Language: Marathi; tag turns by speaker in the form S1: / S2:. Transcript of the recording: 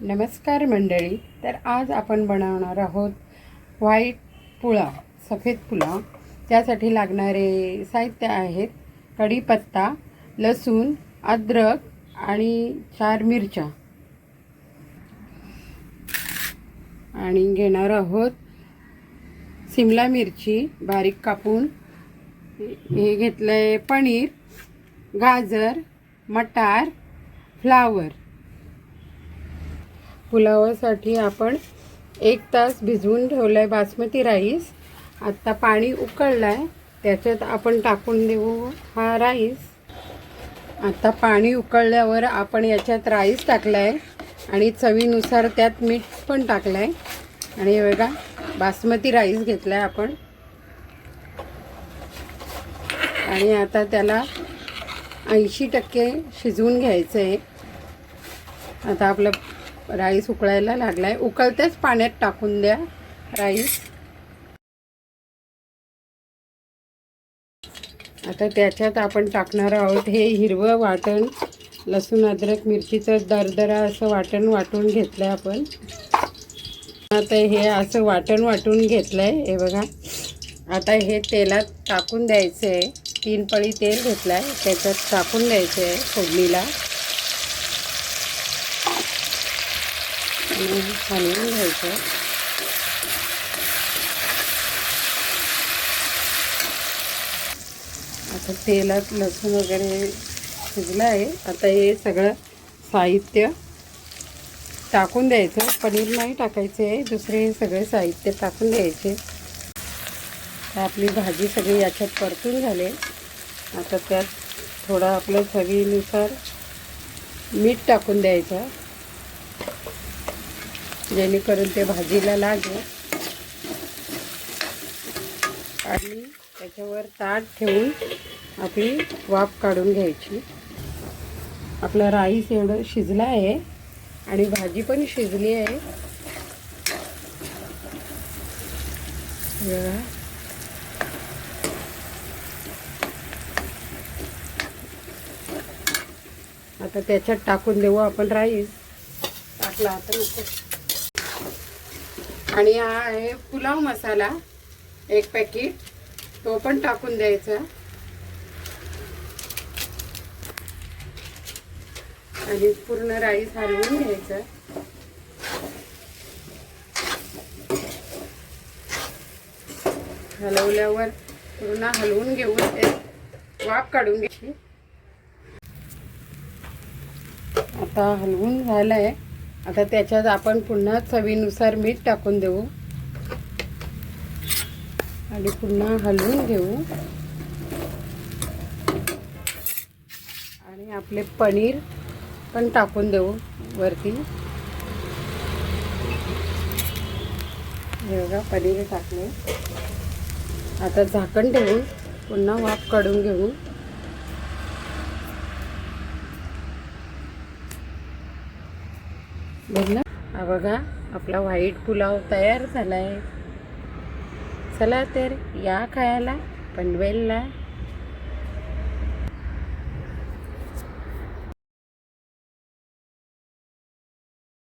S1: नमस्कार मंडळी. तर आज आपण बनवणार आहोत व्हाईट पुलाव, सफेद पुलाव. त्यासाठी लागणारे साहित्य आहेत कढीपत्ता, लसूण, अद्रक आणि 4 मिरच्या. आणि घेणार आहोत शिमला मिरची बारीक कापून. हे घेतलंय पनीर, गाजर, मटार, फ्लावर. पुलावासाठी आपण 1 तास भिजवून ठेवलाय बासमती राईस. आता पाणी उकळलंय, त्याच्यात आपण टाकून देऊ हा राईस. आता पाणी उकळल्यावर आपण याच्यात राईस टाकलाय आणि चवीनुसार त्यात मीठ पण टाकलंय. आणि हे बघा, बासमती राईस घेतलाय आपण. आणि आता त्याला 80% शिजवून घ्यायचं आहे. आता आपलं राईस उकळायला लागलाय. उकळतेच पाण्यात टाकून द्या राईस. आता त्याच्यात आपण टाकणार आहोत हे हिरवं वाटण, लसूण अद्रक मिरचीचं दरदरा असं वाटण वाटून घेतलंय आपण. आता हे असं वाटण वाटून घेतलंय, हे बघा. आता हे तेलात टाकून द्यायचं आहे. 3 पळी तेल घेतलंय, त्याच्यात टाकून द्यायचं आहे फोडणीला. हलवून घ्यायचं. आता तेलात लसूण वगैरे शिजलं आहे. आता हे सगळं साहित्य टाकून द्यायचं. पनीर नाही टाकायचं आहे, दुसरे सगळे साहित्य टाकून द्यायचे. तर आपली भाजी सगळी याच्यात परतून झाली. आता त्यात थोडं आपलं चवीनुसार मीठ टाकून द्यायचं, जेणेकरून ते भाजीला लागेल. आणि त्याच्यावर ताट ठेवून आपली वाफ काढून घ्यायची. आपला राईस एवढं शिजला आहे आणि भाजी पण शिजली आहे. बघा, आता त्याच्यात टाकून देऊ आपण राईस. टाकला आता नको. आणि हा आहे पुलाव मसाला, 1 पॅकेट, तो पण टाकून द्यायचा. आणि पूर्ण राईस हलवून घ्यायचा. हलवल्यावर पूर्ण हलवून घेऊन ते वाफ काढून घ्यायची. आता हलवून झालंय. आता त्याच्यात आपण पुन्हा चवीनुसार मीठ टाकून देऊ आणि पुन्हा हलवून घेऊ. आणि आपले पनीर पण टाकून देऊ वरती. हे बघा, पनीर टाकले. आता झाकण ठेवून पुन्हा वाफ काढून घेऊ. बघा, हा बघा, आपला व्हाईट पुलाव तयार झाला आहे. चला तर या खायला पनवेलला.